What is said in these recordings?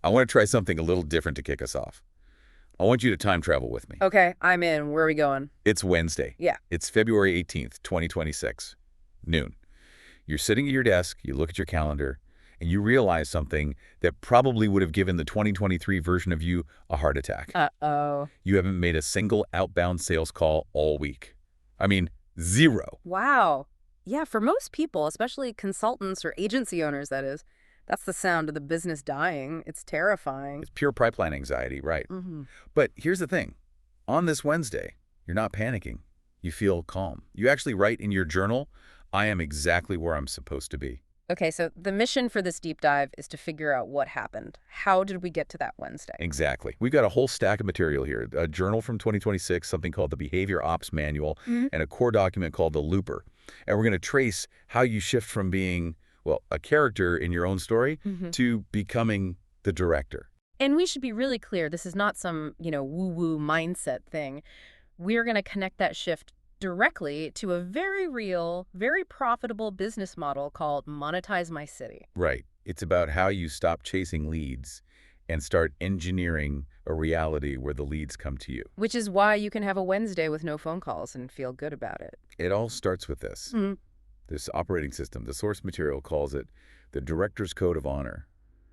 I want to try something a little different to kick us off. I want you to time travel with me. Okay, I'm in. Where are we going? It's Wednesday. Yeah. It's February 18th, 2026, noon. You're sitting at your desk, you look at your calendar, and you realize something that probably would have given the 2023 version of you a heart attack. Uh-oh. You haven't made a single outbound sales call all week. I mean, zero. Wow. Yeah, for most people, especially consultants or agency owners, that is, that's the sound of the business dying. It's terrifying. It's pure pipeline anxiety, right? Mm-hmm. But here's the thing. On this Wednesday, you're not panicking. You feel calm. You actually write in your journal, I am exactly where I'm supposed to be. Okay, so the mission for this deep dive is to figure out what happened. How did we get to that Wednesday? Exactly. We've got a whole stack of material here. A journal from 2026, something called the Behavior Ops Manual, and a core document called the Looper. And we're going to trace how you shift from being, well, a character in your own story to becoming the director. And we should be really clear, this is not some, woo-woo mindset thing. We're going to connect that shift directly to a very real, very profitable business model called Monetize My City. Right. It's about how you stop chasing leads and start engineering a reality where the leads come to you. Which is why you can have a Wednesday with no phone calls and feel good about it. It all starts with this. This operating system. The source material calls it the Director's Code of Honor.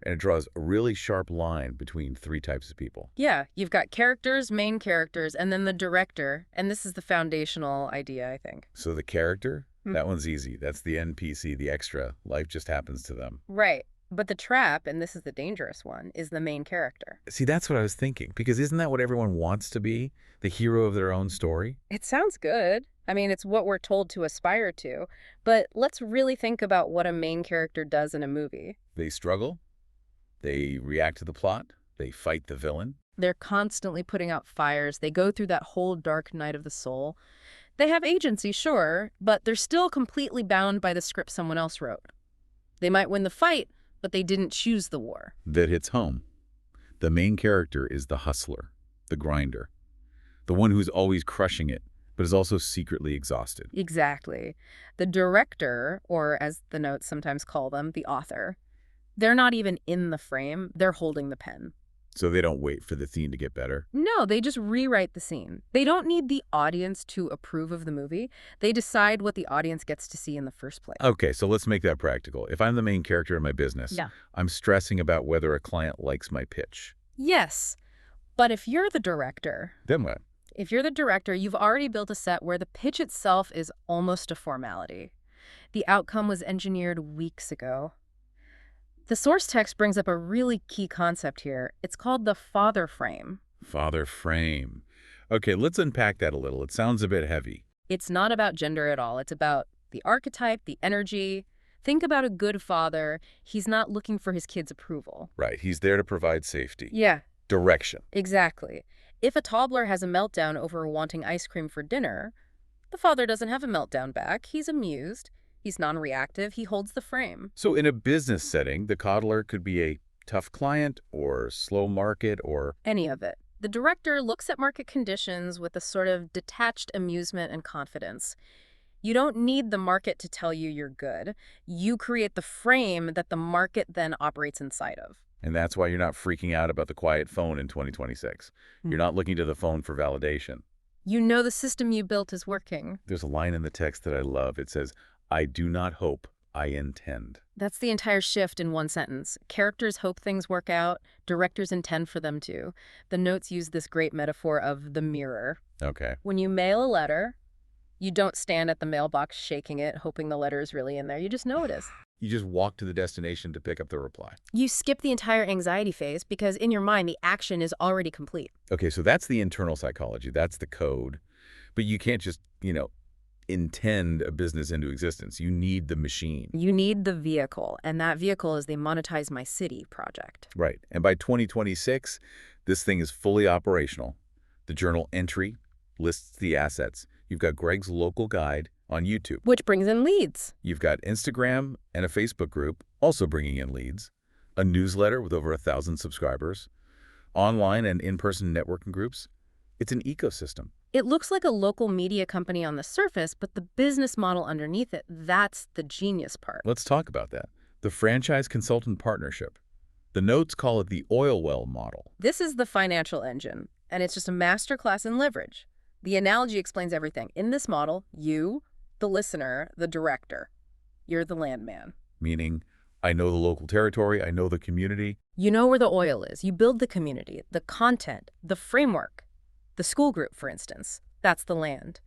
And it draws a really sharp line between three types of people. Yeah, you've got characters, main characters, and then the director. And this is the foundational idea, I think. So the character, that one's easy. That's the NPC, the extra. Life just happens to them. Right. But the trap, and this is the dangerous one, is the main character. See, that's what I was thinking. Because isn't that what everyone wants to be? The hero of their own story? It sounds good. I mean, it's what we're told to aspire to. But let's really think about what a main character does in a movie. They struggle. They react to the plot. They fight the villain. They're constantly putting out fires. They go through that whole dark night of the soul. They have agency, sure, but they're still completely bound by the script someone else wrote. They might win the fight, but they didn't choose the war. That hits home. The main character is the hustler, the grinder, the one who's always crushing it, but is also secretly exhausted. Exactly. The director, or as the notes sometimes call them, the author, they're not even in the frame. They're holding the pen. So they don't wait for the theme to get better? No, they just rewrite the scene. They don't need the audience to approve of the movie. They decide what the audience gets to see in the first place. Okay, so let's make that practical. If I'm the main character in my business, I'm stressing about whether a client likes my pitch. Yes, but if you're the director... Then what? If you're the director, you've already built a set where the pitch itself is almost a formality. The outcome was engineered weeks ago. The source text brings up a really key concept here. It's called the father frame. Father frame. Okay, let's unpack that a little. It sounds a bit heavy. It's not about gender at all. It's about the archetype, the energy. Think about a good father. He's not looking for his kids' approval. Right, he's there to provide safety. Yeah. Direction. Exactly. If a toddler has a meltdown over wanting ice cream for dinner, the father doesn't have a meltdown back. He's amused. He's non-reactive. He holds the frame. So in a business setting, the coddler could be a tough client or slow market or... any of it. The director looks at market conditions with a sort of detached amusement and confidence. You don't need the market to tell you you're good. You create the frame that the market then operates inside of. And that's why you're not freaking out about the quiet phone in 2026. You're not looking to the phone for validation. You know the system you built is working. There's a line in the text that I love. It says, I do not hope, I intend. That's the entire shift in one sentence. Characters hope things work out. Directors intend for them to. The notes use this great metaphor of the mirror. Okay. When you mail a letter, you don't stand at the mailbox shaking it, hoping the letter is really in there. You just know it is. You just walk to the destination to pick up the reply. You skip the entire anxiety phase because in your mind, the action is already complete. Okay, so that's the internal psychology. That's the code. But you can't just, intend a business into existence. You need the machine. You need the vehicle, and that vehicle is the Monetize My City project. Right. And by 2026, this thing is fully operational. The journal entry lists the assets. You've got Greg's local guide on YouTube. Which brings in leads. You've got Instagram and a Facebook group also bringing in leads, a newsletter with over 1,000 subscribers, online and in-person networking groups. It's an ecosystem. It looks like a local media company on the surface, but the business model underneath it, that's the genius part. Let's talk about that. The franchise consultant partnership. The notes call it the oil well model. This is the financial engine, and it's just a masterclass in leverage. The analogy explains everything. In this model, you, the listener, the director, you're the landman. Meaning, I know the local territory, I know the community. You know where the oil is. You build the community, the content, the framework. The school group, for instance, that's the land.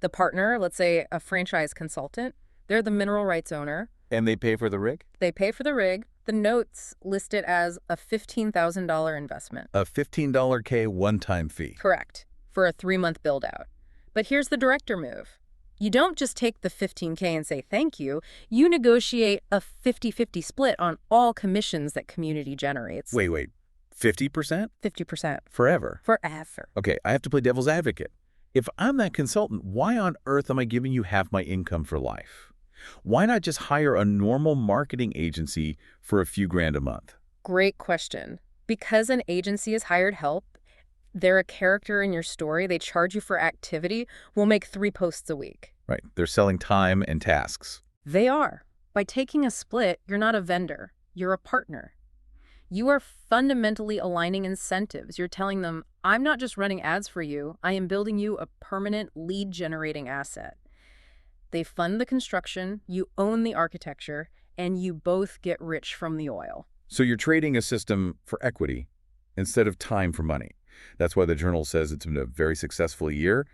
The partner, let's say a franchise consultant, they're the mineral rights owner. And they pay for the rig? They pay for the rig. The notes list it as a $15,000 investment. A $15K one-time fee. Correct, for a 3-month build-out. But here's the director move. You don't just take the $15K and say thank you. You negotiate a 50-50 split on all commissions that community generates. Wait, 50%? 50%. Forever? Forever. Okay, I have to play devil's advocate. If I'm that consultant, why on earth am I giving you half my income for life? Why not just hire a normal marketing agency for a few grand a month? Great question. Because an agency has hired help, they're a character in your story, they charge you for activity, we'll make 3 posts a week. Right, they're selling time and tasks. They are. By taking a split, you're not a vendor, you're a partner. You are fundamentally aligning incentives. You're telling them, I'm not just running ads for you, I am building you a permanent lead-generating asset. They fund the construction, you own the architecture, and you both get rich from the oil. So you're trading a system for equity instead of time for money. That's why the Journal says it's been a very successful year.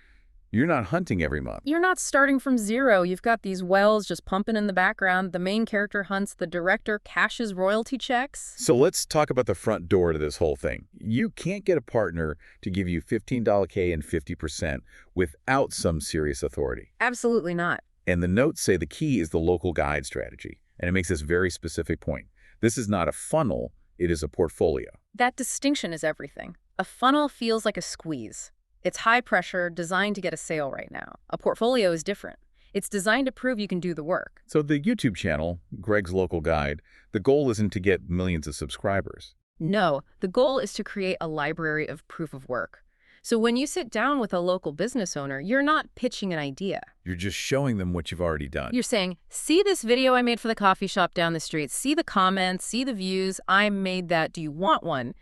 You're not hunting every month. You're not starting from zero. You've got these wells just pumping in the background. The main character hunts, the director cashes royalty checks. So let's talk about the front door to this whole thing. You can't get a partner to give you $15K and 50% without some serious authority. Absolutely not. And the notes say the key is the local guide strategy. And it makes this very specific point. This is not a funnel, it is a portfolio. That distinction is everything. A funnel feels like a squeeze. It's high pressure, designed to get a sale right now. A portfolio is different. It's designed to prove you can do the work. So the YouTube channel, Greg's Local Guide, the goal isn't to get millions of subscribers. No, the goal is to create a library of proof of work. So when you sit down with a local business owner, you're not pitching an idea. You're just showing them what you've already done. You're saying, see this video I made for the coffee shop down the street, see the comments, see the views, I made that, do you want one?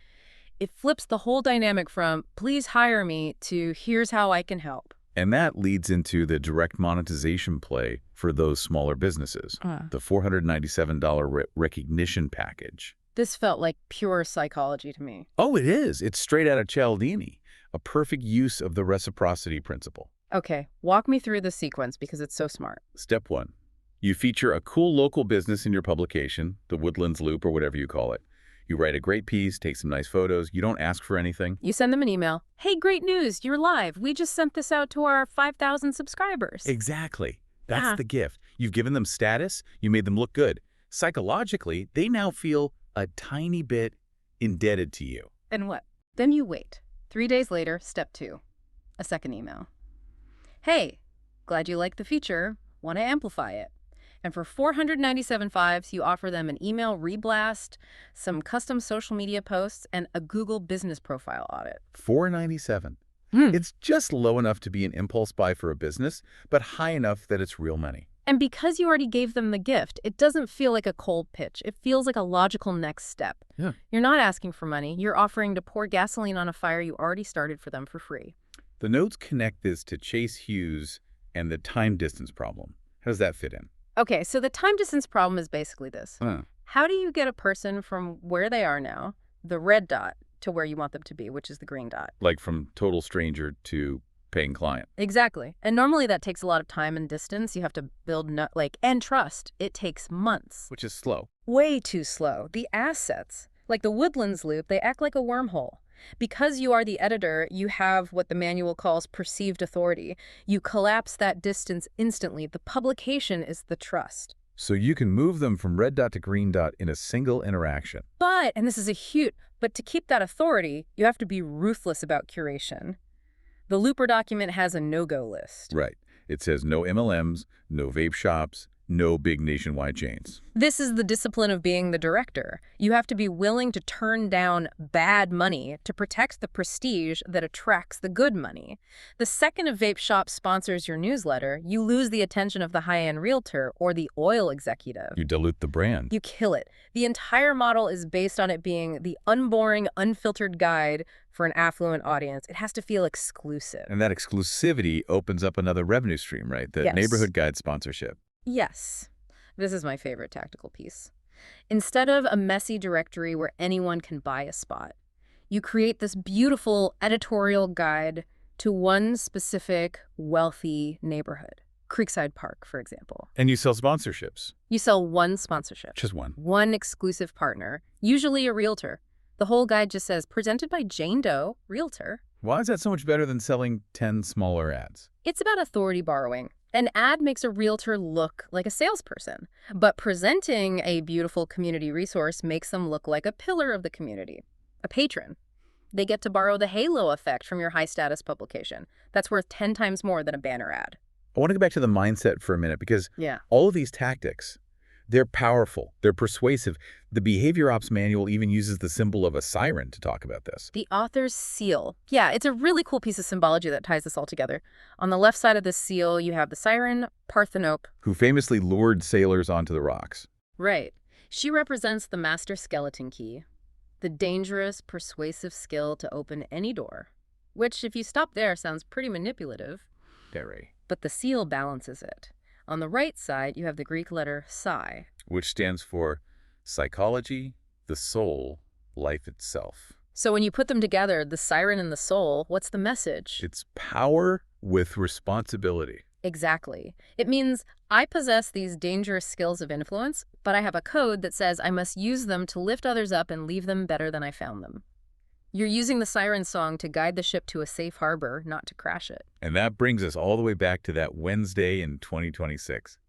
It flips the whole dynamic from, please hire me, to here's how I can help. And that leads into the direct monetization play for those smaller businesses, the $497 recognition package. This felt like pure psychology to me. Oh, it is. It's straight out of Cialdini, a perfect use of the reciprocity principle. Okay, walk me through the sequence because it's so smart. Step 1. You feature a cool local business in your publication, the Woodlands Loop or whatever you call it. You write a great piece, take some nice photos. You don't ask for anything. You send them an email. Hey, great news, you're live. We just sent this out to our 5,000 subscribers. Exactly. That's the gift. You've given them status. You made them look good. Psychologically, they now feel a tiny bit indebted to you. And what? Then you wait. 3 days later, step 2. A second email. Hey, glad you liked the feature. Want to amplify it. And for $497.05, you offer them an email reblast, some custom social media posts, and a Google business profile audit. $497. It's just low enough to be an impulse buy for a business, but high enough that it's real money. And because you already gave them the gift, it doesn't feel like a cold pitch. It feels like a logical next step. Yeah. You're not asking for money. You're offering to pour gasoline on a fire you already started for them for free. The notes connect this to Chase Hughes and the time distance problem. How does that fit in? Okay, so the time distance problem is basically this. How do you get a person from where they are now, the red dot, to where you want them to be, which is the green dot? Like from total stranger to paying client. Exactly. And normally that takes a lot of time and distance. You have to build and trust. It takes months. Which is slow. Way too slow. The assets, like the Woodlands Loop, they act like a wormhole. Because you are the editor, you have what the manual calls perceived authority. You collapse that distance instantly. The publication is the trust. So you can move them from red dot to green dot in a single interaction. But, and this is but to keep that authority, you have to be ruthless about curation. The Looper document has a no-go list. Right. It says no MLMs, no vape shops, No big nationwide chains. This is the discipline of being the director. You have to be willing to turn down bad money to protect the prestige that attracts the good money. The second a vape shop sponsors your newsletter, you lose the attention of the high-end realtor or the oil executive. You dilute the brand. You kill it. The entire model is based on it being the unboring, unfiltered guide for an affluent audience. It has to feel exclusive. And that exclusivity opens up another revenue stream, right? The Yes. neighborhood guide sponsorship. Yes. This is my favorite tactical piece. Instead of a messy directory where anyone can buy a spot, you create this beautiful editorial guide to one specific wealthy neighborhood. Creekside Park, for example. And you sell sponsorships. You sell one sponsorship. Just one. One exclusive partner, usually a realtor. The whole guide just says, presented by Jane Doe, realtor. Why is that so much better than selling 10 smaller ads? It's about authority borrowing. An ad makes a realtor look like a salesperson, but presenting a beautiful community resource makes them look like a pillar of the community, a patron. They get to borrow the halo effect from your high-status publication. That's worth 10 times more than a banner ad. I want to go back to the mindset for a minute because all of these tactics, they're powerful, they're persuasive. The Behavior Ops Manual even uses the symbol of a siren to talk about this. The author's seal. Yeah, it's a really cool piece of symbology that ties this all together. On the left side of the seal, you have the siren, Parthenope, who famously lured sailors onto the rocks. Right. She represents the master skeleton key, the dangerous, persuasive skill to open any door, which, if you stop there, sounds pretty manipulative. Very. But the seal balances it. On the right side, you have the Greek letter psi, which stands for psychology, the soul, life itself. So when you put them together, the siren and the soul, what's the message? It's power with responsibility. Exactly. It means I possess these dangerous skills of influence, but I have a code that says I must use them to lift others up and leave them better than I found them. You're using the siren song to guide the ship to a safe harbor, not to crash it. And that brings us all the way back to that Wednesday in 2026.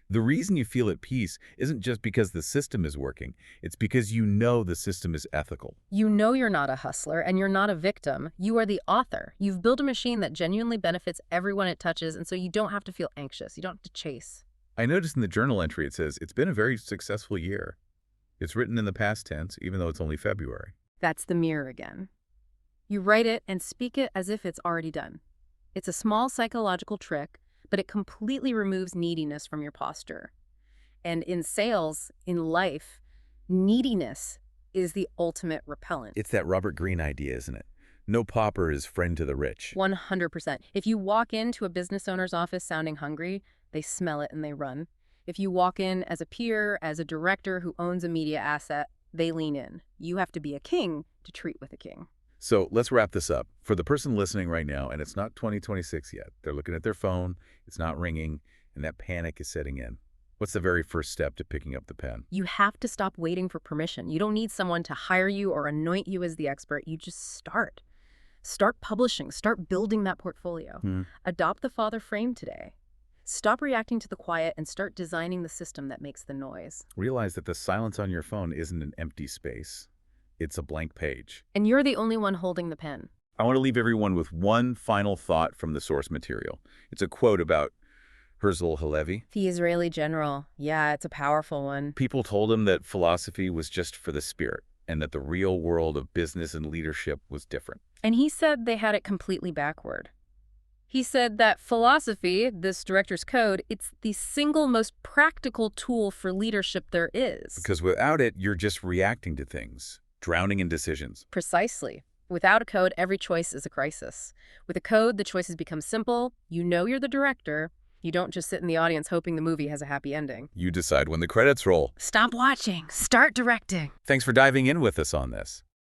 The reason you feel at peace isn't just because the system is working. It's because you know the system is ethical. You know you're not a hustler and you're not a victim. You are the author. You've built a machine that genuinely benefits everyone it touches, and so you don't have to feel anxious. You don't have to chase. I noticed in the journal entry it says it's been a very successful year. It's written in the past tense, even though it's only February. That's the mirror again. You write it and speak it as if it's already done. It's a small psychological trick, but it completely removes neediness from your posture. And in sales, in life, neediness is the ultimate repellent. It's that Robert Greene idea, isn't it? No pauper is friend to the rich. 100%. If you walk into a business owner's office sounding hungry, they smell it and they run. If you walk in as a peer, as a director who owns a media asset, they lean in. You have to be a king to treat with a king. So let's wrap this up. For the person listening right now, and it's not 2026 yet, they're looking at their phone, it's not ringing, and that panic is setting in. What's the very first step to picking up the pen? You have to stop waiting for permission. You don't need someone to hire you or anoint you as the expert. You just start. Start publishing. Start building that portfolio. Adopt the father frame today. Stop reacting to the quiet and start designing the system that makes the noise. Realize that the silence on your phone isn't an empty space. It's a blank page. And you're the only one holding the pen. I want to leave everyone with one final thought from the source material. It's a quote about Herzl Halevi. The Israeli general. Yeah, it's a powerful one. People told him that philosophy was just for the spirit and that the real world of business and leadership was different. And he said they had it completely backward. He said that philosophy, this director's code, it's the single most practical tool for leadership there is. Because without it, you're just reacting to things, drowning in decisions. Precisely. Without a code, every choice is a crisis. With a code, the choices become simple. You know you're the director. You don't just sit in the audience hoping the movie has a happy ending. You decide when the credits roll. Stop watching. Start directing. Thanks for diving in with us on this.